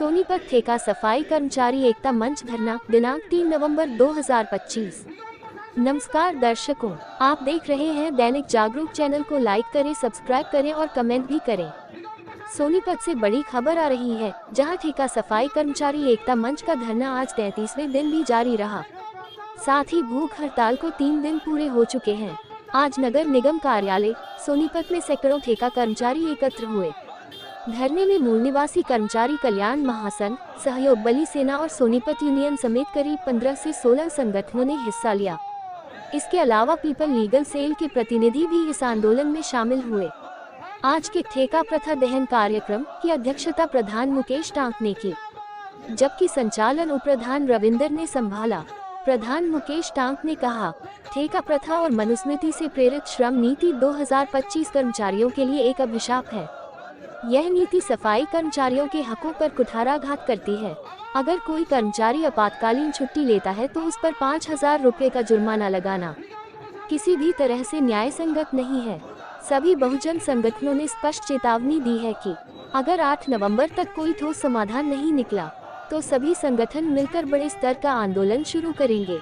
सोनीपत ठेका सफाई कर्मचारी एकता मंच धरना दिनांक 3 नवंबर 2025। नमस्कार दर्शकों, आप देख रहे हैं दैनिक जागरूक। चैनल को लाइक करें, सब्सक्राइब करें और कमेंट भी करें। सोनीपत से बड़ी खबर आ रही है, जहां ठेका सफाई कर्मचारी एकता मंच का धरना आज 33वें दिन भी जारी रहा। साथ ही भूख हड़ताल को 3 दिन पूरे हो चुके हैं। आज नगर निगम कार्यालय सोनीपत में सैकड़ों ठेका कर्मचारी एकत्र हुए। धरने में मूल निवासी कर्मचारी कल्याण महासंघ, सहयोग बली सेना और सोनीपत यूनियन समेत करीब 15 से 16 संगठनों ने हिस्सा लिया। इसके अलावा पीपल लीगल सेल के प्रतिनिधि भी इस आंदोलन में शामिल हुए। आज के ठेका प्रथा दहन कार्यक्रम की अध्यक्षता प्रधान मुकेश टांक ने की, जबकि संचालन उप प्रधान रविंदर ने संभाला। प्रधान मुकेश टांक ने कहा, ठेका प्रथा और मनुस्मृति से प्रेरित श्रम नीति 2025 कर्मचारियों के लिए एक अभिशाप है। यह नीति सफाई कर्मचारियों के हकों पर कुठाराघात करती है। अगर कोई कर्मचारी आपातकालीन छुट्टी लेता है तो उस पर 5,000 रुपये का जुर्माना लगाना किसी भी तरह से न्याय संगत नहीं है। सभी बहुजन संगठनों ने स्पष्ट चेतावनी दी है कि अगर 8 नवंबर तक कोई ठोस समाधान नहीं निकला तो सभी संगठन मिलकर बड़े स्तर का आंदोलन शुरू करेंगे।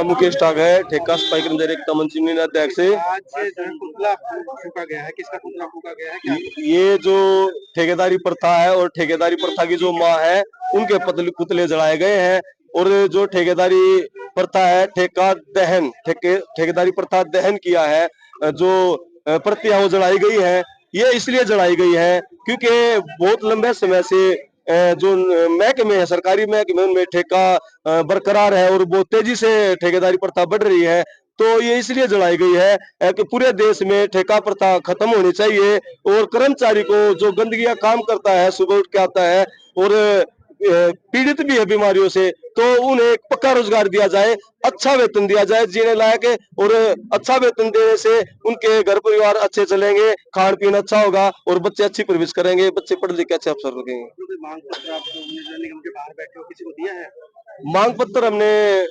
मुकेश टांक है, ठेका सफाई कर्मचारी एकता मंच यूनियन अध्यक्ष। पुतला फूका गया है, किसका पुतला फूका गया है? क्या ये जो ठेकेदारी प्रथा है और ठेकेदारी प्रथा की जो मां है, उनके पुतले जलाए गए हैं। और जो ठेकेदारी प्रथा है, ठेकेदारी प्रथा दहन किया है, जो प्रतियां वो जलाई गई है। ये इसलिए जलाई गई है क्योंकि बहुत लंबे समय से जो महकमे है, सरकारी महकमे, उनमें ठेका बरकरार है और बहुत तेजी से ठेकेदारी प्रथा बढ़ रही है। तो ये इसलिए जलाई गई है कि पूरे देश में ठेका प्रथा खत्म होनी चाहिए और कर्मचारी को जो गंदगियां काम करता है, सुबह उठ के आता है और पीड़ित भी है बीमारियों से, तो उन्हें एक पक्का रोजगार दिया जाए, अच्छा वेतन दिया जाए, जीने लायक। और अच्छा वेतन देने से उनके घर परिवार अच्छे चलेंगे, खान पीन अच्छा होगा और बच्चे अच्छी परवरिश करेंगे, बच्चे पढ़ लिख के अच्छे अफसर लगेंगे। मांग पत्र आप निगम के बाहर बैठे हो, किसी को दिया है? मांग पत्र हमने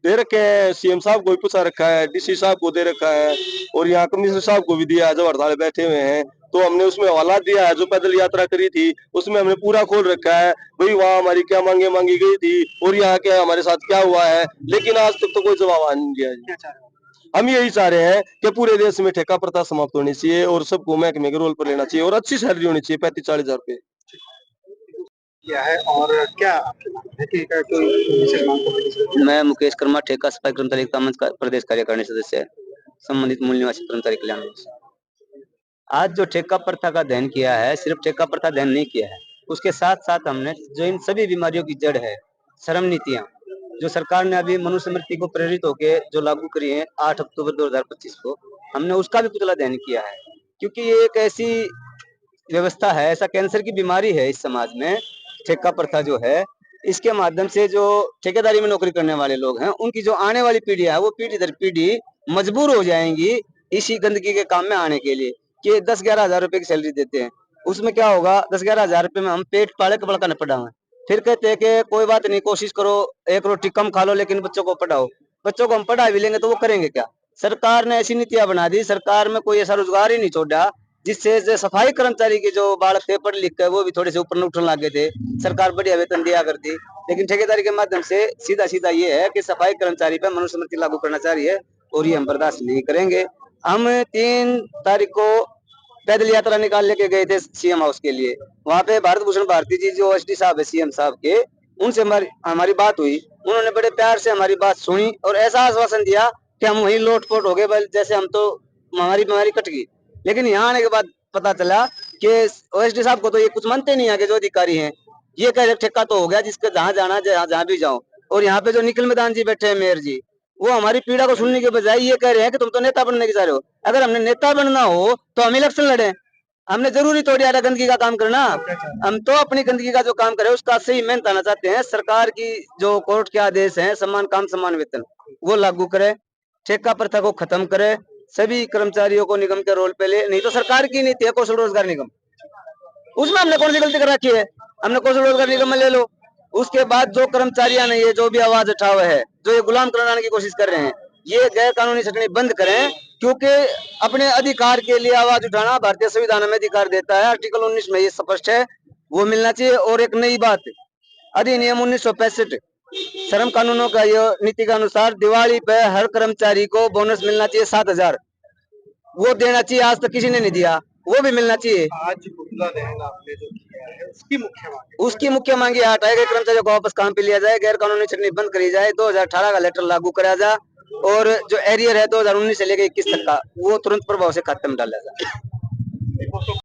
दे रखे हैं, सीएम साहब को भी पूछा रखा है, डीसी साहब को दे रखा है और यहाँ कमिश्नर साहब को भी दिया है, जो हड़ताल बैठे हुए हैं। तो हमने उसमें हवाला दिया है, जो पैदल यात्रा करी थी उसमें हमने पूरा खोल रखा है, भाई वहाँ हमारी क्या मांगे मांगी गई थी और यहाँ क्या हमारे साथ क्या हुआ है। लेकिन आज तक तो कोई जवाब नहीं दिया है। हम यही चाह रहे हैं कि पूरे देश में ठेका प्रथा समाप्त होनी चाहिए और सबको महकमे के रोल पर लेना चाहिए और अच्छी सैलरी होनी चाहिए, 35-40 हजार रुपए। क्या है और क्या मैं मुकेश कर्मा, ठेका सफाई कर्मचारी एकता मंच का प्रदेश कार्यकारिणी सदस्य है, संबंधित मूल निवासी कर्मचारी कल्याण। आज जो ठेका प्रथा का दहन किया है, सिर्फ ठेका प्रथा दहन नहीं किया है, उसके साथ साथ हमने जो इन सभी बीमारियों की जड़ है, श्रम नीतियां जो सरकार ने अभी मनुस्मृति को प्रेरित होकर जो लागू करी है 8 अक्टूबर 2025 को, हमने उसका भी पुतला दहन किया है। क्योंकि ये एक ऐसी व्यवस्था है, ऐसा कैंसर की बीमारी है इस समाज में, ठेका प्रथा जो है, इसके माध्यम से जो ठेकेदारी में नौकरी करने वाले लोग हैं, उनकी जो आने वाली पीढ़ी है, वो पीढ़ी दर पीढ़ी मजबूर हो जाएंगी इसी गंदगी के काम में आने के लिए। कि 10-11 हजार रुपए की सैलरी देते हैं, उसमें क्या होगा, 10-11 हजार रुपए में हम पेट पाले के बड़का न पढ़ाओ। फिर कहते हैं कि कोई बात नहीं, कोशिश करो, एक रोटी कम खा लो लेकिन बच्चों को पढ़ाओ। बच्चों को हम पढ़ा भी लेंगे तो वो करेंगे क्या? सरकार ने ऐसी नीतियां बना दी, सरकार में कोई ऐसा रोजगार ही नहीं छोड़ा जिससे सफाई कर्मचारी के जो बालक थे पढ़ लिख कर वो भी थोड़े से ऊपर उठने लगे थे, सरकार बढ़िया वेतन दिया करती। लेकिन ठेकेदारी के माध्यम से सीधा सीधा ये है कि सफाई कर्मचारी पर मनुस्मृति लागू करना चाह रही है और ये हम बर्दाश्त नहीं करेंगे। हम 3 तारीख को पैदल यात्रा निकाल लेके गए थे सीएम हाउस के लिए। वहाँ पे भारत भूषण भारती जी जो एसडी साहब है सीएम साहब के, उनसे हमारी बात हुई। उन्होंने बड़े प्यार से हमारी बात सुनी और ऐसा आश्वासन दिया कि हम वहीं लोटपोट हो गए, जैसे हम तो हमारी बीमारी कट गई। लेकिन यहाँ आने के बाद पता चला कि ओएसडी साहब को तो ये कुछ मानते नहीं है कि जो अधिकारी हैं, ये कह रहे ठेका तो हो गया, जिसके जहाँ जाना जहाँ भी जाओ। और यहाँ पे जो निखिल मैदान जी बैठे हैं मेयर जी, वो हमारी पीड़ा को सुनने के बजाय ये कह रहे हैं कि तुम तो नेता बनने की चाह रहे हो। अगर हमने नेता बनना हो तो हम इलेक्शन लड़े, हमने जरूरी थोड़ी आ गंदगी का काम करना। हम तो अपनी गंदगी का जो काम करे उसका सही मेहनत आना चाहते हैं। सरकार की जो कोर्ट के आदेश हैं, समान काम समान वेतन, वो लागू करे, ठेका प्रथा को खत्म करे, सभी कर्मचारियों को निगम के रोल पे ले। नहीं तो सरकार की नीति है कौशल रोजगार निगम, उसमें हमने कौन सी गलती कर रखी है? हमने कौशल रोजगार निगम में ले लो। उसके बाद जो कर्मचारियां नहीं है, जो भी आवाज उठा हुआ है, जो ये गुलाम कराने की कोशिश कर रहे हैं, ये गैर कानूनी सटनी बंद करें। क्योंकि अपने अधिकार के लिए आवाज उठाना भारतीय संविधान में अधिकार देता है, आर्टिकल 19 में ये स्पष्ट है। वो मिलना चाहिए। और एक नई बात, अधिनियम 1965 श्रम कानूनों का ये नीति के अनुसार दिवाली पे हर कर्मचारी को बोनस मिलना चाहिए 7,000, वो देना चाहिए। आज तक किसी ने नहीं दिया, वो भी मिलना चाहिए। आज पुतला दहन आपने जो किया है उसकी मुख्य मांग ये हटाए गए कर्मचारियों को वापस काम पे लिया जाए, गैर कानूनी छटनी बंद करी जाए, 2018 का लेटर लागू कराया जाए और जो एरियर है 2019 से लेकर 21 तक का वो तुरंत प्रभाव से खाते में डाला जाए।